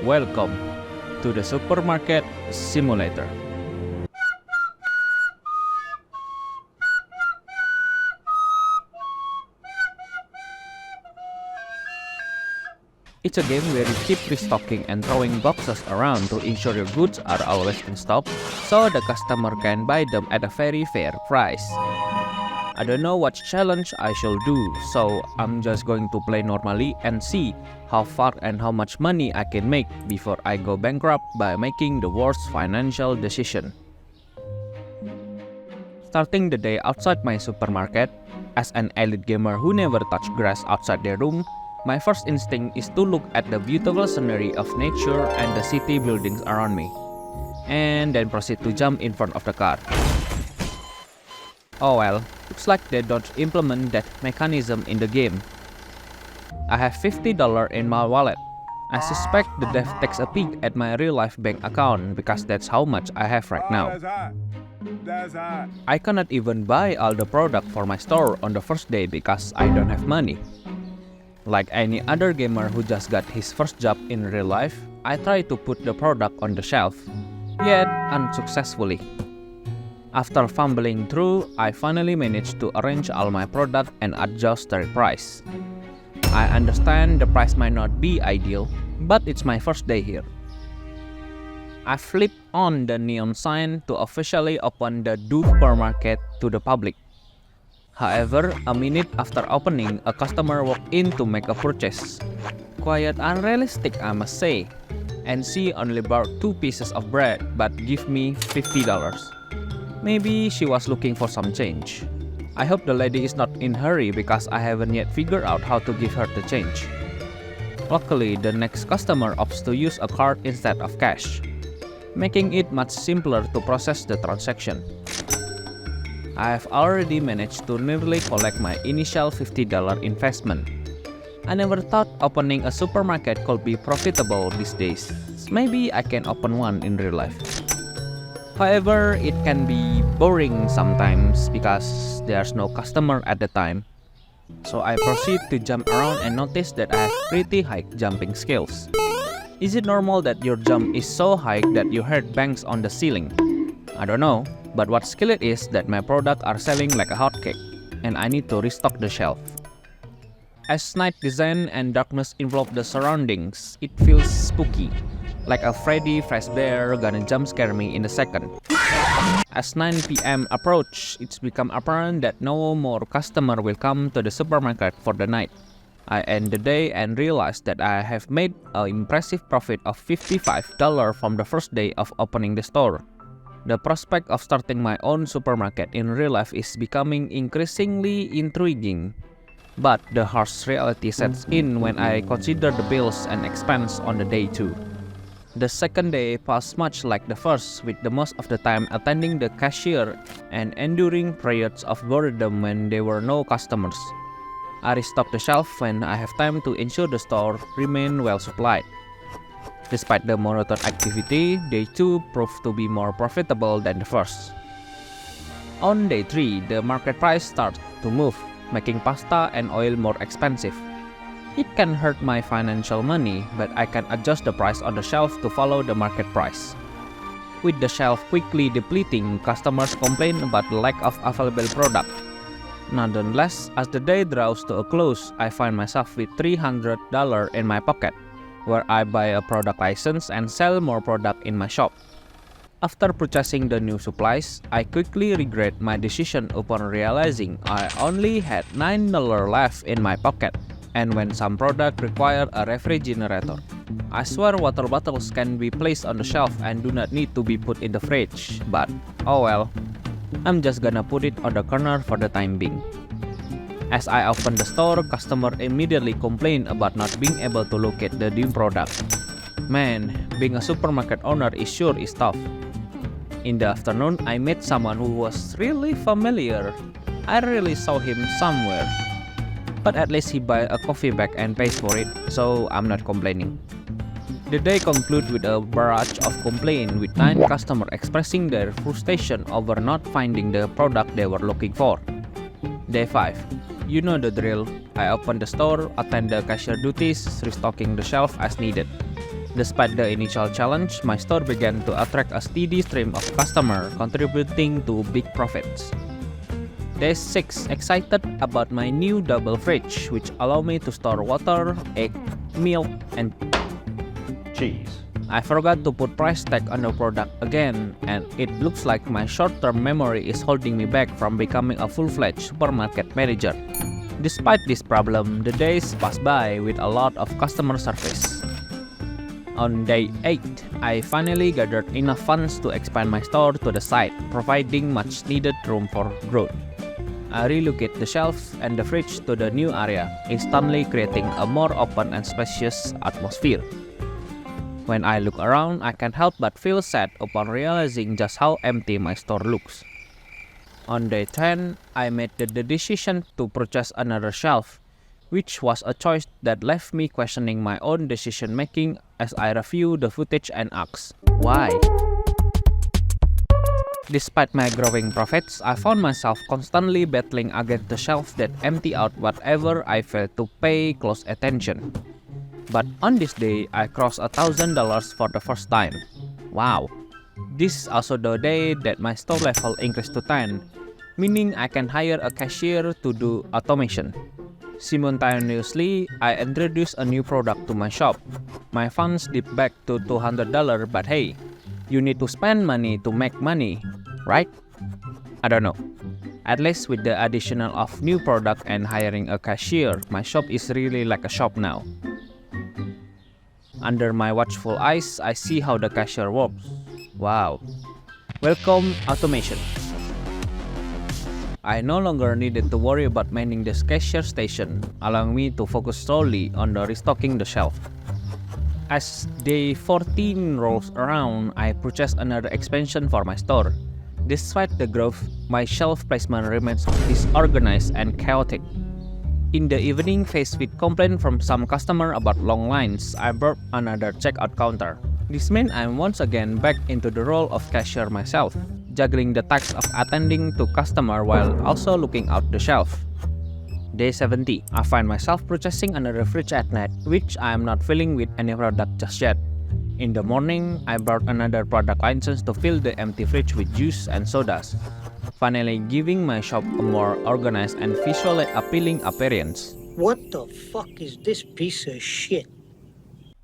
Welcome to the Supermarket Simulator. It's a game where you keep restocking and throwing boxes around to ensure your goods are always in stock, so the customer can buy them at a very fair price. I don't know what challenge I shall do, so I'm just going to play normally and see how far and how much money I can make before I go bankrupt by making the worst financial decision. Starting the day outside my supermarket, as an elite gamer who never touch grass outside their room, my first instinct is to look at the beautiful scenery of nature and the city buildings around me, and then proceed to jump in front of the car. Oh well, looks like they don't implement that mechanism in the game. I have $50 in my wallet. I suspect the dev takes a peek at my real-life bank account because that's how much I have right now. I cannot even buy all the product for my store on the first day because I don't have money. Like any other gamer who just got his first job in real life, I try to put the product on the shelf, yet unsuccessfully. After fumbling through, I finally managed to arrange all my product and adjust the price. I understand the price might not be ideal, but it's my first day here. I flipped on the neon sign to officially open the supermarket to the public. However, a minute after opening, a customer walked in to make a purchase. Quite unrealistic, I must say. And she only bought 2 pieces of bread but gave me $50. Maybe she was looking for some change. I hope the lady is not in a hurry because I haven't yet figured out how to give her the change. Luckily, the next customer opts to use a card instead of cash, making it much simpler to process the transaction. I have already managed to nearly collect my initial $50 investment. I never thought opening a supermarket could be profitable these days. Maybe I can open one in real life. However, it can be boring sometimes because there's no customer at the time. So I proceed to jump around and notice that I have pretty high jumping skills. Is it normal that your jump is so high that your head bangs on the ceiling? I don't know, but what skill it is that my products are selling like a hotcake, and I need to restock the shelf. As night descends and darkness envelops the surroundings, it feels spooky, like a Freddy Fazbear gonna jump scare me in a second. As 9 p.m. approach, it's become apparent that no more customer will come to the supermarket for the night. I end the day and realize that I have made an impressive profit of $55 from the first day of opening the store. The prospect of starting my own supermarket in real life is becoming increasingly intriguing. But the harsh reality sets in when I consider the bills and expense on the day 2. The second day passed much like the first, with the most of the time attending the cashier and enduring periods of boredom when there were no customers. I restock the shelf when I have time to ensure the store remain well supplied. Despite the monotone activity, day 2 proved to be more profitable than the first. On day 3, the market price starts to move, making pasta and oil more expensive. It can hurt my financial money, but I can adjust the price on the shelf to follow the market price. With the shelf quickly depleting, customers complain about the lack of available product. Nonetheless, as the day draws to a close, I find myself with $300 in my pocket, where I buy a product license and sell more product in my shop. After purchasing the new supplies, I quickly regret my decision upon realizing I only had $9 left in my pocket, and when some product require a refrigerator. I swear water bottles can be placed on the shelf and do not need to be put in the fridge, but oh well, I'm just gonna put it on the corner for the time being. As I open the store, customer immediately complain about not being able to locate the new product. Man, being a supermarket owner is tough. In the afternoon, I met someone who was really familiar. I really saw him somewhere. But at least he buy a coffee bag and pays for it, so I'm not complaining. The day concluded with a barrage of complaints, with 9 customers expressing their frustration over not finding the product they were looking for. Day 5. You know the drill. I open the store, attend the cashier duties, restocking the shelf as needed. Despite the initial challenge, my store began to attract a steady stream of customers, contributing to big profits. Day 6, excited about my new double fridge, which allow me to store water, egg, milk, and cheese. I forgot to put price tag on the product again, and it looks like my short-term memory is holding me back from becoming a full-fledged supermarket manager. Despite this problem, the days pass by with a lot of customer service. On day 8, I finally gathered enough funds to expand my store to the side, providing much needed room for growth. I relocate the shelf and the fridge to the new area, instantly creating a more open and spacious atmosphere. When I look around, I can't help but feel sad upon realizing just how empty my store looks. On day 10, I made the decision to purchase another shelf, which was a choice that left me questioning my own decision making as I review the footage and ask, why? Despite my growing profits, I found myself constantly battling against the shelf that empty out whatever I failed to pay close attention. But on this day, I crossed $1,000 for the first time. Wow! This is also the day that my store level increased to 10, meaning I can hire a cashier to do automation. Simultaneously, I introduced a new product to my shop. My funds dipped back to $200, but hey, you need to spend money to make money, right? I don't know. At least with the additional of new product and hiring a cashier, my shop is really like a shop now. Under my watchful eyes, I see how the cashier works. Wow. Welcome automation. I no longer needed to worry about manning the cashier station, allowing me to focus solely on the restocking the shelf. As day 14 rolls around, I purchased another expansion for my store. Despite the growth, my shelf placement remains disorganized and chaotic. In the evening, faced with complaints from some customers about long lines, I bought another checkout counter. This meant I'm once again back into the role of cashier myself, juggling the tasks of attending to customers while also looking out the shelf. Day 70, I find myself purchasing another fridge at night, which I am not filling with any product just yet. In the morning, I bought another product license to fill the empty fridge with juice and sodas, finally giving my shop a more organized and visually appealing appearance. What the fuck is this piece of shit?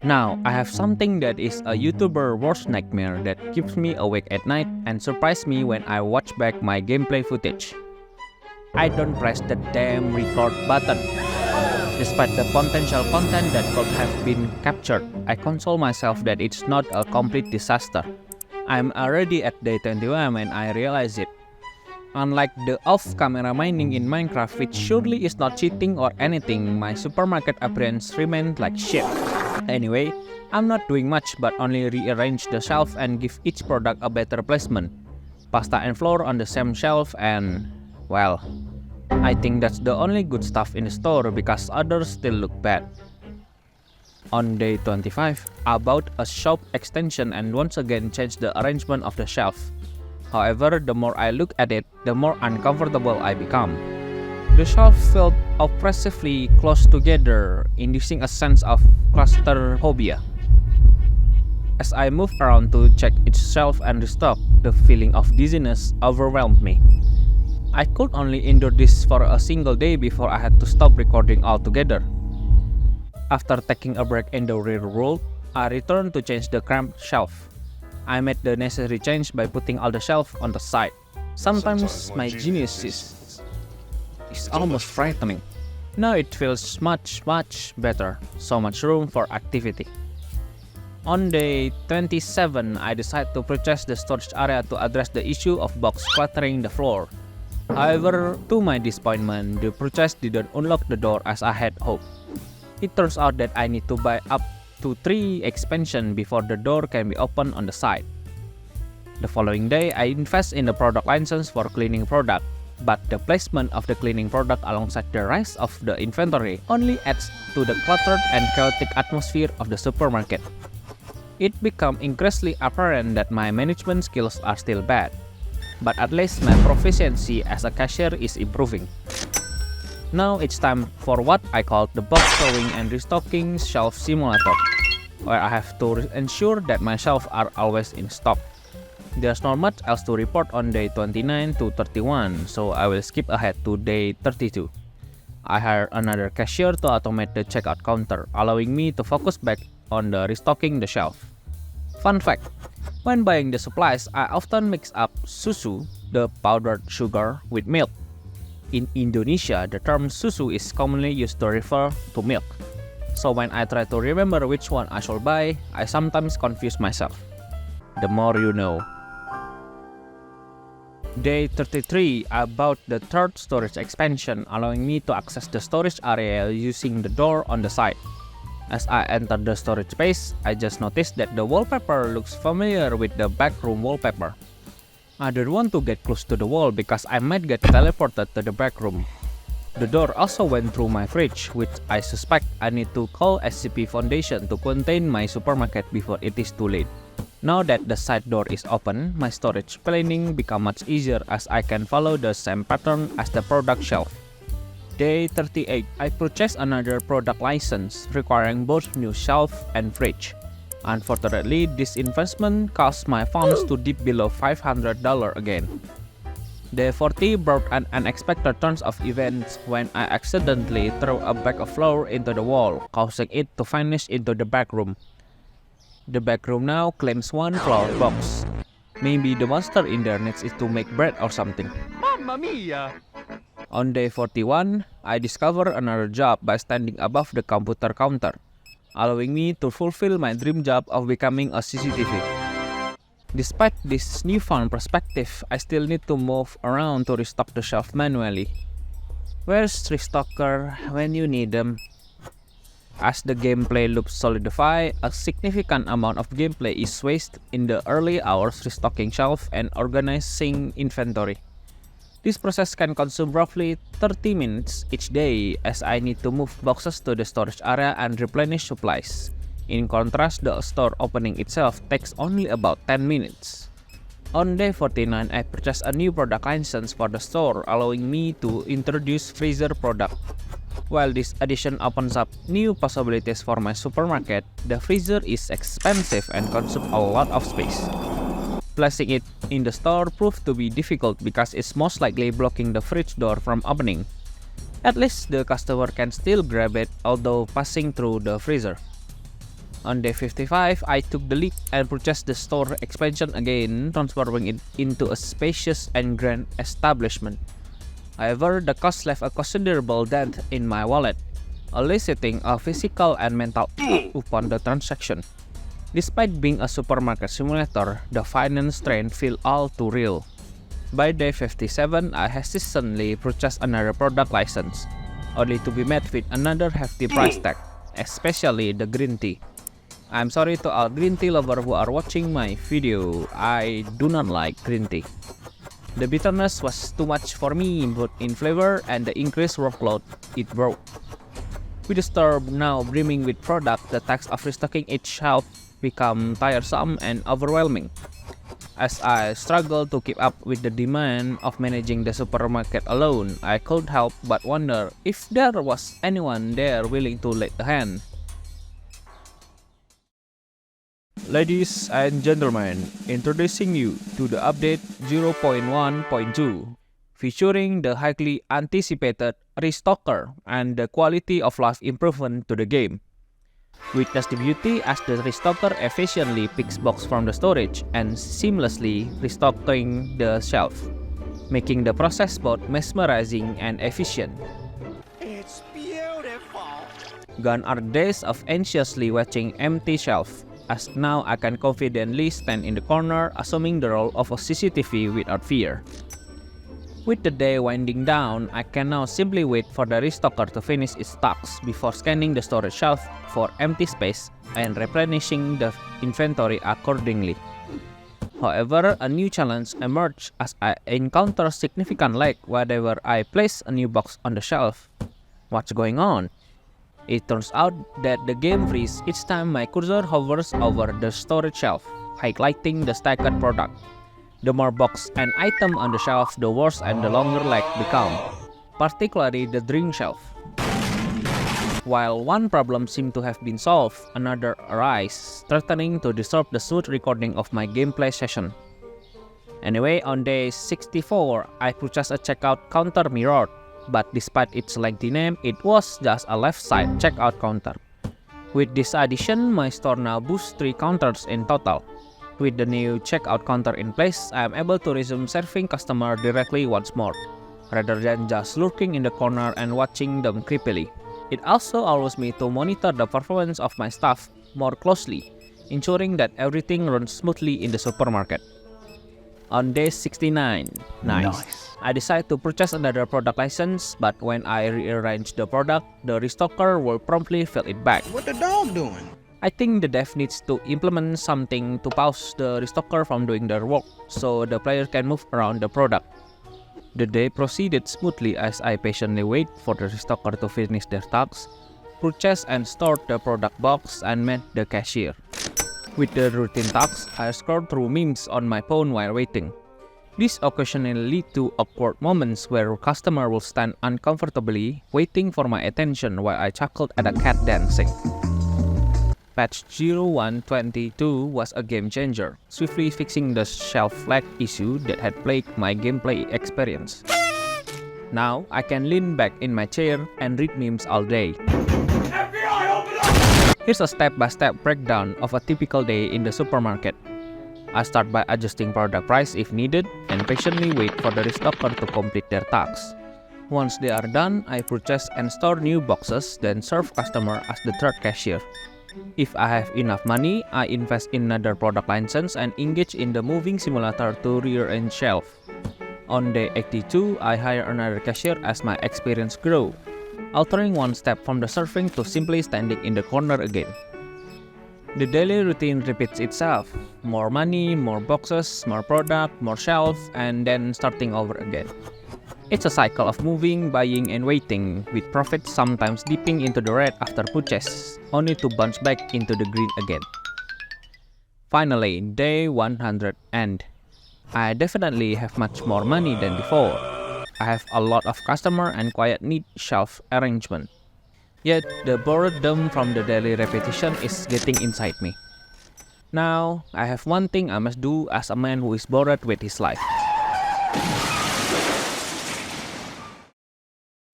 Now, I have something that is a YouTuber worst nightmare that keeps me awake at night and surprised me when I watch back my gameplay footage. I don't press the damn record button. Despite the potential content that could have been captured, I console myself that it's not a complete disaster. I'm already at day 21 and I realize it. Unlike the off-camera mining in Minecraft, which surely is not cheating or anything, my supermarket appearance remained like shit. Anyway, I'm not doing much but only rearrange the shelf and give each product a better placement. Pasta and flour on the same shelf and, well, I think that's the only good stuff in the store because others still look bad. On day 25, I bought a shop extension and once again changed the arrangement of the shelf. However, the more I look at it, the more uncomfortable I become. The shelf felt oppressively close together, inducing a sense of claustrophobia. As I moved around to check each shelf and restock, the feeling of dizziness overwhelmed me. I could only endure this for a single day before I had to stop recording altogether. After taking a break in the rear world, I returned to change the cramped shelf. I made the necessary change by putting all the shelf on the side. Sometimes my genius is almost frightening. Now it feels much better, so much room for activity. On day 27, I decided to purchase the storage area to address the issue of box cluttering the floor. However, to my disappointment, the purchase didn't unlock the door as I had hoped. It turns out that I need to buy up to 3 expansions before the door can be opened on the side. The following day, I invest in the product license for cleaning product, but the placement of the cleaning product alongside the rest of the inventory only adds to the cluttered and chaotic atmosphere of the supermarket. It became increasingly apparent that my management skills are still bad, but at least my proficiency as a cashier is improving. Now it's time for what I call the box sewing and restocking shelf simulator. where I have to ensure that my shelves are always in stock. There's not much else to report on day 29 to 31, so I will skip ahead to day 32. I hired another cashier to automate the checkout counter, allowing me to focus back on the restocking the shelf. Fun fact, when buying the supplies, I often mix up susu, the powdered sugar, with milk. In Indonesia, the term susu is commonly used to refer to milk. So when I try to remember which one I should buy, I sometimes confuse myself. The more you know. Day 33, I bought the third storage expansion, allowing me to access the storage area using the door on the side. As I entered the storage space, I just noticed that the wallpaper looks familiar with the backroom wallpaper. I don't want to get close to the wall because I might get teleported to the backroom. The door also went through my fridge, which I suspect I need to call SCP Foundation to contain my supermarket before it is too late. Now that the side door is open, my storage planning becomes much easier as I can follow the same pattern as the product shelf. Day 38, I purchased another product license requiring both new shelf and fridge. Unfortunately, this investment caused my funds to dip below $500 again. Day 40 brought an unexpected turn of events when I accidentally threw a bag of flour into the wall, causing it to vanish into the back room. The back room now claims one flour box. Maybe the monster in there needs it to make bread or something. Mamma mia! On day 41, I discovered another job by standing above the computer counter, allowing me to fulfill my dream job of becoming a CCTV. Despite this newfound perspective, I still need to move around to restock the shelf manually. Where's restocker when you need them? As the gameplay loops solidify, a significant amount of gameplay is wasted in the early hours restocking shelf and organizing inventory. This process can consume roughly 30 minutes each day as I need to move boxes to the storage area and replenish supplies. In contrast, the store opening itself takes only about 10 minutes. On day 49, I purchased a new product license for the store, allowing me to introduce freezer product. While this addition opens up new possibilities for my supermarket, the freezer is expensive and consumes a lot of space. Placing it in the store proved to be difficult because it's most likely blocking the fridge door from opening. At least the customer can still grab it although passing through the freezer. On day 55, I took the leap and purchased the store expansion again, transforming it into a spacious and grand establishment. However, the cost left a considerable dent in my wallet, eliciting a physical and mental upon the transaction. Despite being a supermarket simulator, the finance strain felt all too real. By day 57, I hesitantly purchased another product license, only to be met with another hefty price tag, especially the green tea. I'm sorry to all green tea lovers who are watching my video, I do not like green tea. The bitterness was too much for me both in flavor and the increased workload it brought. With the store now brimming with product, the task of restocking each shelf became tiresome and overwhelming. As I struggled to keep up with the demand of managing the supermarket alone, I couldn't help but wonder if there was anyone there willing to lend a hand. Ladies and gentlemen, introducing you to the update 0.1.2, featuring the highly anticipated restocker and the quality of life improvement to the game. Witness the beauty as the restocker efficiently picks boxes from the storage and seamlessly restocking the shelf, making the process both mesmerizing and efficient. It's beautiful! Gone are days of anxiously watching empty shelf, as now I can confidently stand in the corner assuming the role of a CCTV without fear. With the day winding down, I can now simply wait for the restocker to finish its tasks before scanning the storage shelf for empty space and replenishing the inventory accordingly. However, a new challenge emerged as I encounter significant lag whenever I place a new box on the shelf. What's going on? It turns out that the game freezes each time my cursor hovers over the storage shelf, highlighting the stacked product. The more box and item on the shelf, the worse and the longer lag become, particularly the drink shelf. While one problem seemed to have been solved, another arose, threatening to disturb the smooth recording of my gameplay session. Anyway, on day 64, I purchased a checkout counter mirror, but despite its lengthy name, it was just a left side checkout counter. With this addition, my store now boasts 3 counters in total. With the new checkout counter in place, I am able to resume serving customers directly once more, rather than just lurking in the corner and watching them creepily. It also allows me to monitor the performance of my staff more closely, ensuring that everything runs smoothly in the supermarket. On day 69, Nice. I decided to purchase another product license, but when I rearranged the product, the restocker will promptly fill it back. What the dog doing? I think the dev needs to implement something to pause the restocker from doing their work, so the player can move around the product. The day proceeded smoothly as I patiently wait for the restocker to finish their tasks, purchase and store the product box, and met the cashier. With the routine tasks, I scroll through memes on my phone while waiting. This occasionally lead to awkward moments where a customer will stand uncomfortably waiting for my attention while I chuckled at a cat dancing. Patch 0122 was a game changer, swiftly fixing the shelf lag issue that had plagued my gameplay experience. Now, I can lean back in my chair and read memes all day. Here's a step-by-step breakdown of a typical day in the supermarket. I start by adjusting product price if needed and patiently wait for the restocker to complete their tasks. Once they are done, I purchase and store new boxes, then serve customer as the third cashier. If I have enough money, I invest in another product license and engage in the moving simulator to rearrange shelf. On day 82, I hire another cashier as my experience grow, altering one step from the serving to simply standing in the corner again. The daily routine repeats itself. More money, more boxes, more product, more shelf, and then starting over again. It's a cycle of moving, buying, and waiting, with profits sometimes dipping into the red after purchase, only to bounce back into the green again. Finally, day 100 end. I definitely have much more money than before. I have a lot of customer and quiet neat shelf arrangement. Yet, the boredom from the daily repetition is getting inside me. Now, I have one thing I must do as a man who is bored with his life.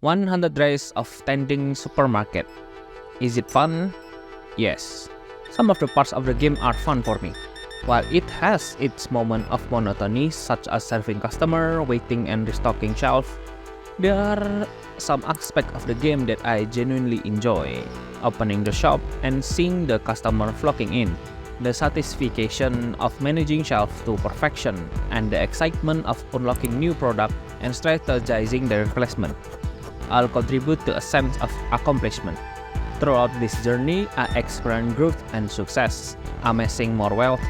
100 days of tending supermarket. Is it fun? Yes. Some of the parts of the game are fun for me. While it has its moment of monotony, such as serving customer, waiting and restocking shelf, there are some aspects of the game that I genuinely enjoy. Opening the shop and seeing the customer flocking in, the satisfaction of managing shelf to perfection, and the excitement of unlocking new product and strategizing their replacement. I'll contribute to a sense of accomplishment. Throughout this journey, I experience growth and success, amassing more wealth,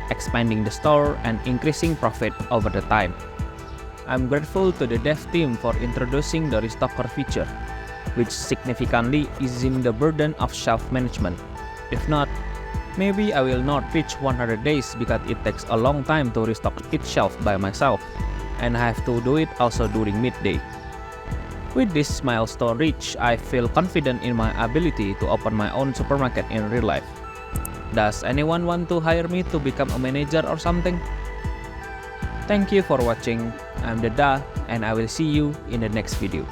expanding the store, and increasing profit over the time. I'm grateful to the dev team for introducing the restocker feature, which significantly easing the burden of shelf management. If not, maybe I will not reach 100 days because it takes a long time to restock each shelf by myself, and I have to do it also during midday. With this milestone reached, I feel confident in my ability to open my own supermarket in real life. Does anyone want to hire me to become a manager or something? Thank you for watching. I'm Deda, and I will see you in the next video.